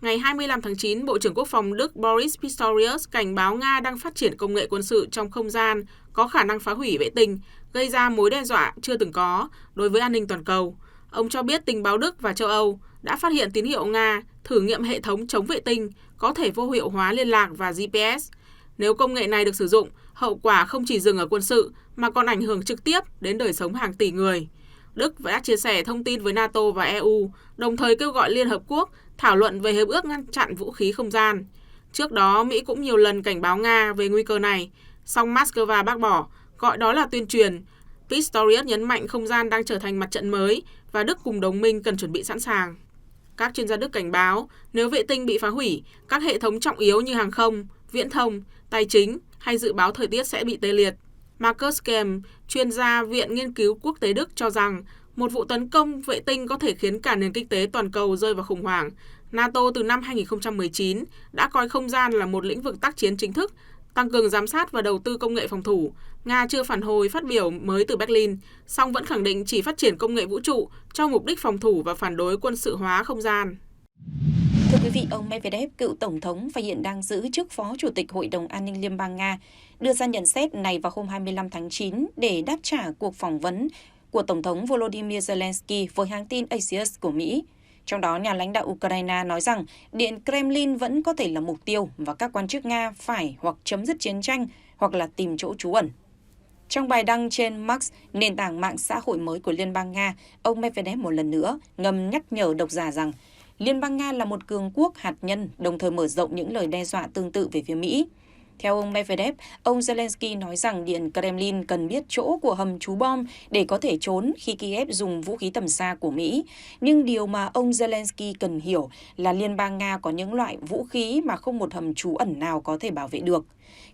Ngày 25 tháng 9, Bộ trưởng Quốc phòng Đức Boris Pistorius cảnh báo Nga đang phát triển công nghệ quân sự trong không gian có khả năng phá hủy vệ tinh, gây ra mối đe dọa chưa từng có đối với an ninh toàn cầu. Ông cho biết tình báo Đức và châu Âu đã phát hiện tín hiệu Nga thử nghiệm hệ thống chống vệ tinh có thể vô hiệu hóa liên lạc và GPS. Nếu công nghệ này được sử dụng, hậu quả không chỉ dừng ở quân sự mà còn ảnh hưởng trực tiếp đến đời sống hàng tỷ người. Đức đã chia sẻ thông tin với NATO và EU, đồng thời kêu gọi Liên Hợp Quốc thảo luận về hiệp ước ngăn chặn vũ khí không gian. Trước đó, Mỹ cũng nhiều lần cảnh báo Nga về nguy cơ này, song Moscow bác bỏ, gọi đó là tuyên truyền. Pistorius nhấn mạnh không gian đang trở thành mặt trận mới và Đức cùng đồng minh cần chuẩn bị sẵn sàng. Các chuyên gia Đức cảnh báo, nếu vệ tinh bị phá hủy, các hệ thống trọng yếu như hàng không, viễn thông, tài chính hay dự báo thời tiết sẽ bị tê liệt. Markus Kempf, chuyên gia Viện Nghiên cứu Quốc tế Đức cho rằng một vụ tấn công vệ tinh có thể khiến cả nền kinh tế toàn cầu rơi vào khủng hoảng. NATO từ năm 2019 đã coi không gian là một lĩnh vực tác chiến chính thức, tăng cường giám sát và đầu tư công nghệ phòng thủ. Nga chưa phản hồi phát biểu mới từ Berlin, song vẫn khẳng định chỉ phát triển công nghệ vũ trụ cho mục đích phòng thủ và phản đối quân sự hóa không gian. Thưa quý vị, ông Medvedev, cựu tổng thống và hiện đang giữ chức Phó Chủ tịch Hội đồng An ninh Liên bang Nga, đưa ra nhận xét này vào hôm 25 tháng 9 để đáp trả cuộc phỏng vấn của Tổng thống Volodymyr Zelensky với hãng tin Axios của Mỹ. Trong đó, nhà lãnh đạo Ukraine nói rằng Điện Kremlin vẫn có thể là mục tiêu và các quan chức Nga phải hoặc chấm dứt chiến tranh hoặc là tìm chỗ trú ẩn. Trong bài đăng trên Max, nền tảng mạng xã hội mới của Liên bang Nga, ông Medvedev một lần nữa ngầm nhắc nhở độc giả rằng Liên bang Nga là một cường quốc hạt nhân, đồng thời mở rộng những lời đe dọa tương tự về phía Mỹ. Theo ông Medvedev, ông Zelensky nói rằng Điện Kremlin cần biết chỗ của hầm trú bom để có thể trốn khi Kiev dùng vũ khí tầm xa của Mỹ. Nhưng điều mà ông Zelensky cần hiểu là Liên bang Nga có những loại vũ khí mà không một hầm trú ẩn nào có thể bảo vệ được.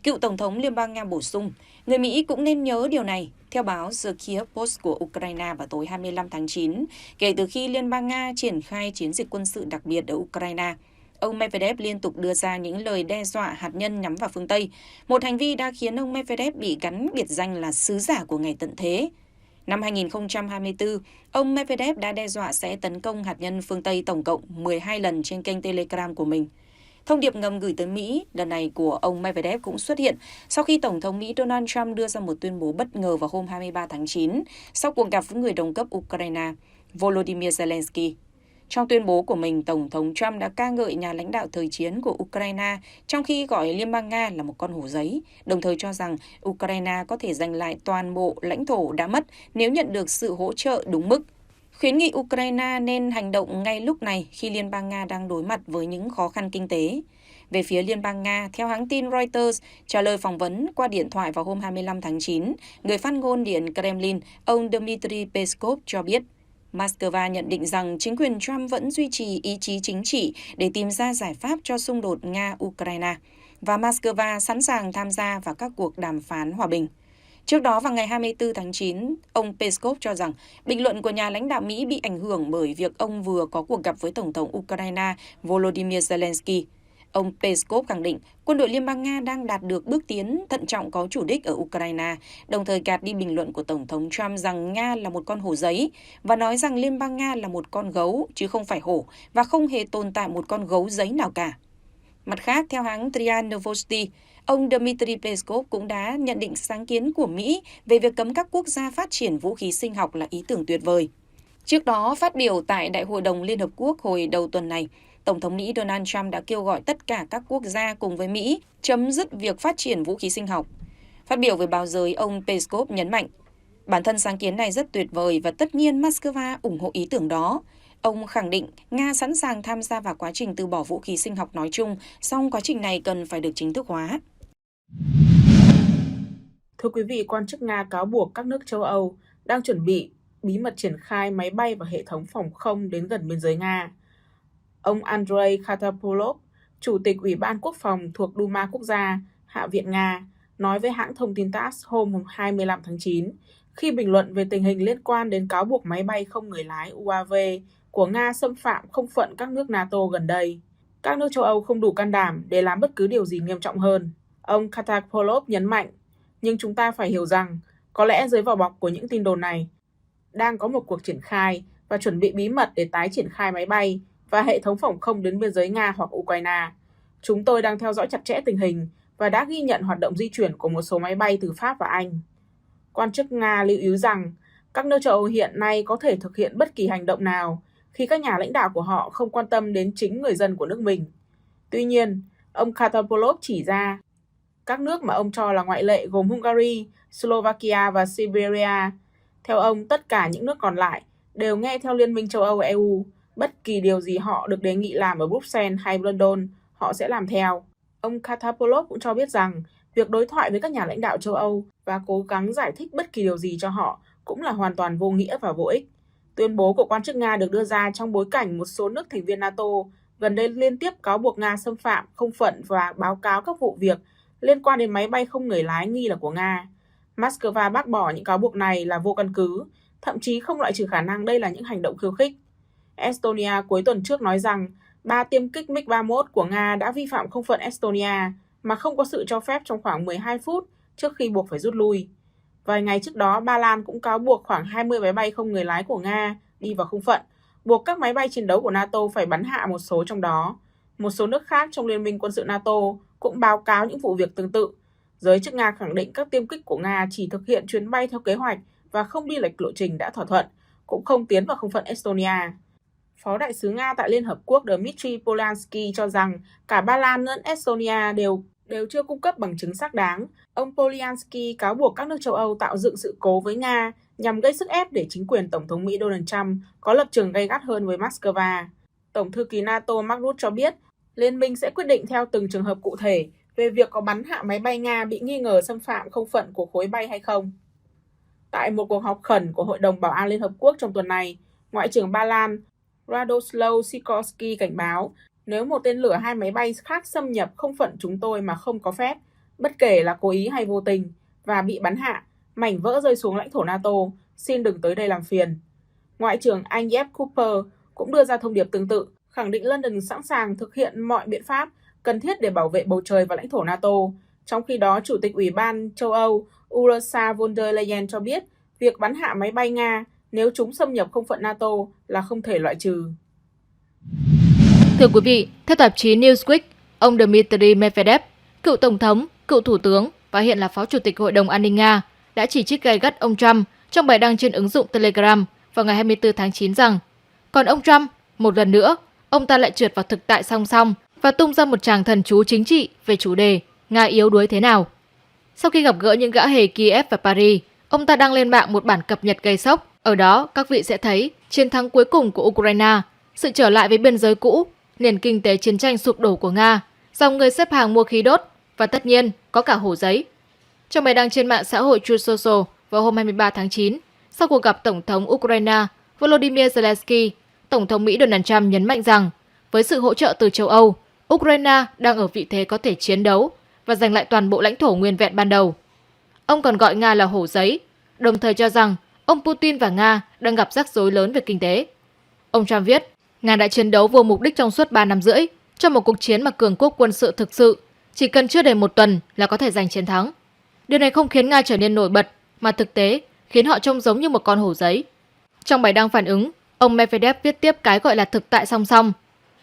Cựu Tổng thống Liên bang Nga bổ sung, người Mỹ cũng nên nhớ điều này. Theo báo The Kiev Post của Ukraine vào tối 25 tháng 9, kể từ khi Liên bang Nga triển khai chiến dịch quân sự đặc biệt ở Ukraine, ông Medvedev liên tục đưa ra những lời đe dọa hạt nhân nhắm vào phương Tây, một hành vi đã khiến ông Medvedev bị gắn biệt danh là sứ giả của ngày tận thế. Năm 2024, ông Medvedev đã đe dọa sẽ tấn công hạt nhân phương Tây tổng cộng 12 lần trên kênh Telegram của mình. Thông điệp ngầm gửi tới Mỹ lần này của ông Medvedev cũng xuất hiện sau khi Tổng thống Mỹ Donald Trump đưa ra một tuyên bố bất ngờ vào hôm 23 tháng 9 sau cuộc gặp với người đồng cấp Ukraine Volodymyr Zelensky. Trong tuyên bố của mình, Tổng thống Trump đã ca ngợi nhà lãnh đạo thời chiến của Ukraine trong khi gọi Liên bang Nga là một con hổ giấy, đồng thời cho rằng Ukraine có thể giành lại toàn bộ lãnh thổ đã mất nếu nhận được sự hỗ trợ đúng mức. Khuyến nghị Ukraine nên hành động ngay lúc này khi Liên bang Nga đang đối mặt với những khó khăn kinh tế. Về phía Liên bang Nga, theo hãng tin Reuters, trả lời phỏng vấn qua điện thoại vào hôm 25 tháng 9, người phát ngôn Điện Kremlin, ông Dmitry Peskov cho biết, Moscow nhận định rằng chính quyền Trump vẫn duy trì ý chí chính trị để tìm ra giải pháp cho xung đột Nga-Ukraine, và Moscow sẵn sàng tham gia vào các cuộc đàm phán hòa bình. Trước đó vào ngày 24 tháng 9, ông Peskov cho rằng bình luận của nhà lãnh đạo Mỹ bị ảnh hưởng bởi việc ông vừa có cuộc gặp với Tổng thống Ukraine Volodymyr Zelensky. Ông Peskov khẳng định quân đội Liên bang Nga đang đạt được bước tiến thận trọng có chủ đích ở Ukraine, đồng thời gạt đi bình luận của Tổng thống Trump rằng Nga là một con hổ giấy và nói rằng Liên bang Nga là một con gấu chứ không phải hổ và không hề tồn tại một con gấu giấy nào cả. Mặt khác, theo hãng RIA Novosti, ông Dmitry Peskov cũng đã nhận định sáng kiến của Mỹ về việc cấm các quốc gia phát triển vũ khí sinh học là ý tưởng tuyệt vời. Trước đó, phát biểu tại Đại hội đồng Liên Hợp Quốc hồi đầu tuần này, Tổng thống Mỹ Donald Trump đã kêu gọi tất cả các quốc gia cùng với Mỹ chấm dứt việc phát triển vũ khí sinh học. Phát biểu với báo giới, ông Peskov nhấn mạnh, bản thân sáng kiến này rất tuyệt vời và tất nhiên Moscow ủng hộ ý tưởng đó. Ông khẳng định Nga sẵn sàng tham gia vào quá trình từ bỏ vũ khí sinh học nói chung, song quá trình này cần phải được chính thức hóa. Thưa quý vị, quan chức Nga cáo buộc các nước châu Âu đang chuẩn bị bí mật triển khai máy bay và hệ thống phòng không đến gần biên giới Nga. Ông Andrei Katapolov, Chủ tịch Ủy ban Quốc phòng thuộc Duma Quốc gia, Hạ viện Nga, nói với hãng thông tin TASS hôm 25 tháng 9 khi bình luận về tình hình liên quan đến cáo buộc máy bay không người lái UAV của Nga xâm phạm không phận các nước NATO gần đây. Các nước châu Âu không đủ can đảm để làm bất cứ điều gì nghiêm trọng hơn. Ông Katapolov nhấn mạnh, nhưng chúng ta phải hiểu rằng có lẽ dưới vỏ bọc của những tin đồn này đang có một cuộc triển khai và chuẩn bị bí mật để tái triển khai máy bay và hệ thống phòng không đến biên giới Nga hoặc Ukraine. Chúng tôi đang theo dõi chặt chẽ tình hình và đã ghi nhận hoạt động di chuyển của một số máy bay từ Pháp và Anh. Quan chức Nga lưu ý rằng các nước châu Âu hiện nay có thể thực hiện bất kỳ hành động nào khi các nhà lãnh đạo của họ không quan tâm đến chính người dân của nước mình. Tuy nhiên, ông Katapolov chỉ ra các nước mà ông cho là ngoại lệ gồm Hungary, Slovakia và Siberia. Theo ông, tất cả những nước còn lại đều nghe theo Liên minh châu Âu EU. Bất kỳ điều gì họ được đề nghị làm ở Bruxelles hay London, họ sẽ làm theo. Ông Katapolov cũng cho biết rằng việc đối thoại với các nhà lãnh đạo châu Âu và cố gắng giải thích bất kỳ điều gì cho họ cũng là hoàn toàn vô nghĩa và vô ích. Tuyên bố của quan chức Nga được đưa ra trong bối cảnh một số nước thành viên NATO gần đây liên tiếp cáo buộc Nga xâm phạm không phận và báo cáo các vụ việc liên quan đến máy bay không người lái nghi là của Nga. Moscow bác bỏ những cáo buộc này là vô căn cứ, thậm chí không loại trừ khả năng đây là những hành động khiêu khích. Estonia cuối tuần trước nói rằng 3 tiêm kích MiG-31 của Nga đã vi phạm không phận Estonia mà không có sự cho phép trong khoảng 12 phút trước khi buộc phải rút lui. Vài ngày trước đó, Ba Lan cũng cáo buộc khoảng 20 máy bay không người lái của Nga đi vào không phận, buộc các máy bay chiến đấu của NATO phải bắn hạ một số trong đó. Một số nước khác trong Liên minh quân sự NATO cũng báo cáo những vụ việc tương tự. Giới chức Nga khẳng định các tiêm kích của Nga chỉ thực hiện chuyến bay theo kế hoạch và không đi lệch lộ trình đã thỏa thuận, cũng không tiến vào không phận Estonia. Phó đại sứ Nga tại Liên Hợp Quốc Dmitry Polyansky cho rằng cả Ba Lan lẫn Estonia đều chưa cung cấp bằng chứng xác đáng. Ông Polyansky cáo buộc các nước châu Âu tạo dựng sự cố với Nga nhằm gây sức ép để chính quyền Tổng thống Mỹ Donald Trump có lập trường gay gắt hơn với Moscow. Tổng thư ký NATO Mark Rutte cho biết, Liên minh sẽ quyết định theo từng trường hợp cụ thể về việc có bắn hạ máy bay Nga bị nghi ngờ xâm phạm không phận của khối bay hay không. Tại một cuộc họp khẩn của Hội đồng Bảo an Liên Hợp Quốc trong tuần này, Ngoại trưởng Ba Lan Radoslaw Sikorski cảnh báo nếu một tên lửa hai máy bay khác xâm nhập không phận chúng tôi mà không có phép, bất kể là cố ý hay vô tình, và bị bắn hạ, mảnh vỡ rơi xuống lãnh thổ NATO, xin đừng tới đây làm phiền. Ngoại trưởng Anh Jeb Cooper cũng đưa ra thông điệp tương tự, khẳng định London sẵn sàng thực hiện mọi biện pháp cần thiết để bảo vệ bầu trời và lãnh thổ NATO. Trong khi đó, Chủ tịch Ủy ban châu Âu Ursula von der Leyen cho biết việc bắn hạ máy bay Nga nếu chúng xâm nhập không phận NATO là không thể loại trừ. Thưa quý vị, theo tạp chí Newsweek, ông Dmitry Medvedev, cựu Tổng thống, cựu Thủ tướng và hiện là Phó Chủ tịch Hội đồng An ninh Nga, đã chỉ trích gay gắt ông Trump trong bài đăng trên ứng dụng Telegram vào ngày 24 tháng 9 rằng còn ông Trump, một lần nữa, ông ta lại trượt vào thực tại song song và tung ra một tràng thần chú chính trị về chủ đề Nga yếu đuối thế nào. Sau khi gặp gỡ những gã hề Kiev và Paris, ông ta đăng lên mạng một bản cập nhật gây sốc. Ở đó, các vị sẽ thấy chiến thắng cuối cùng của Ukraine, sự trở lại với biên giới cũ, nền kinh tế chiến tranh sụp đổ của Nga, dòng người xếp hàng mua khí đốt và tất nhiên có cả hổ giấy. Trong bài đăng trên mạng xã hội Truth Social vào hôm 23 tháng 9, sau cuộc gặp Tổng thống Ukraine Volodymyr Zelensky, Tổng thống Mỹ Donald Trump nhấn mạnh rằng với sự hỗ trợ từ châu Âu, Ukraine đang ở vị thế có thể chiến đấu và giành lại toàn bộ lãnh thổ nguyên vẹn ban đầu. Ông còn gọi Nga là hổ giấy, đồng thời cho rằng ông Putin và Nga đang gặp rắc rối lớn về kinh tế. Ông Trump viết, Nga đã chiến đấu vô mục đích trong suốt 3 năm rưỡi, trong một cuộc chiến mà cường quốc quân sự thực sự, chỉ cần chưa đầy một tuần là có thể giành chiến thắng. Điều này không khiến Nga trở nên nổi bật, mà thực tế khiến họ trông giống như một con hổ giấy. Trong bài đăng phản ứng, ông Medvedev viết tiếp cái gọi là thực tại song song.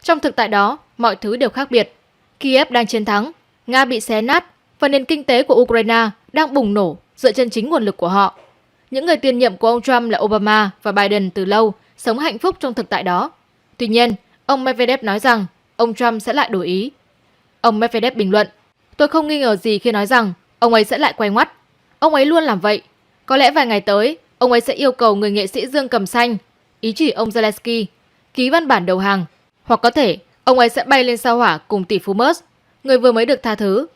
Trong thực tại đó, mọi thứ đều khác biệt. Kiev đang chiến thắng, Nga bị xé nát và nền kinh tế của Ukraine đang bùng nổ dựa trên chính nguồn lực của họ. Những người tiền nhiệm của ông Trump là Obama và Biden từ lâu sống hạnh phúc trong thực tại đó. Tuy nhiên, ông Medvedev nói rằng ông Trump sẽ lại đổi ý. Ông Medvedev bình luận, tôi không nghi ngờ gì khi nói rằng ông ấy sẽ lại quay ngoắt. Ông ấy luôn làm vậy. Có lẽ vài ngày tới, ông ấy sẽ yêu cầu người nghệ sĩ Dương Cầm Xanh, ý chỉ ông Zelensky, ký văn bản đầu hàng. Hoặc có thể, ông ấy sẽ bay lên sao hỏa cùng tỷ phú Musk, người vừa mới được tha thứ.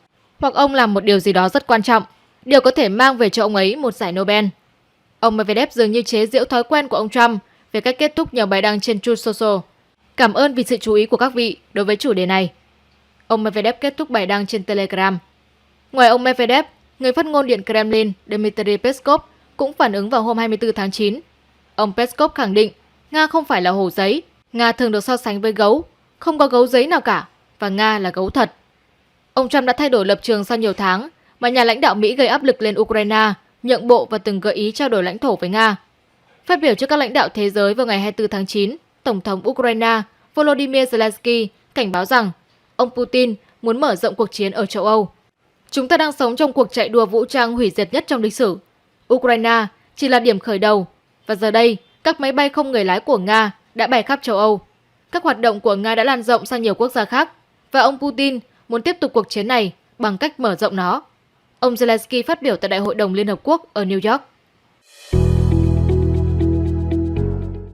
Hoặc ông làm một điều gì đó rất quan trọng, điều có thể mang về cho ông ấy một giải Nobel. Ông Medvedev dường như chế giễu thói quen của ông Trump về cách kết thúc nhiều bài đăng trên Truth Social. Cảm ơn vì sự chú ý của các vị đối với chủ đề này. Ông Medvedev kết thúc bài đăng trên Telegram. Ngoài ông Medvedev, người phát ngôn Điện Kremlin Dmitry Peskov cũng phản ứng vào hôm 24 tháng 9. Ông Peskov khẳng định Nga không phải là hổ giấy. Nga thường được so sánh với gấu, không có gấu giấy nào cả, và Nga là gấu thật. Ông Trump đã thay đổi lập trường sau nhiều tháng mà nhà lãnh đạo Mỹ gây áp lực lên Ukraine, nhượng bộ và từng gợi ý trao đổi lãnh thổ với Nga. Phát biểu trước các lãnh đạo thế giới vào ngày 24 tháng 9, Tổng thống Ukraine Volodymyr Zelensky cảnh báo rằng ông Putin muốn mở rộng cuộc chiến ở châu Âu. Chúng ta đang sống trong cuộc chạy đua vũ trang hủy diệt nhất trong lịch sử. Ukraine chỉ là điểm khởi đầu, và giờ đây các máy bay không người lái của Nga đã bay khắp châu Âu. Các hoạt động của Nga đã lan rộng sang nhiều quốc gia khác, và ông Putin muốn tiếp tục cuộc chiến này bằng cách mở rộng nó. Ông Zelensky phát biểu tại Đại hội đồng Liên Hợp Quốc ở New York.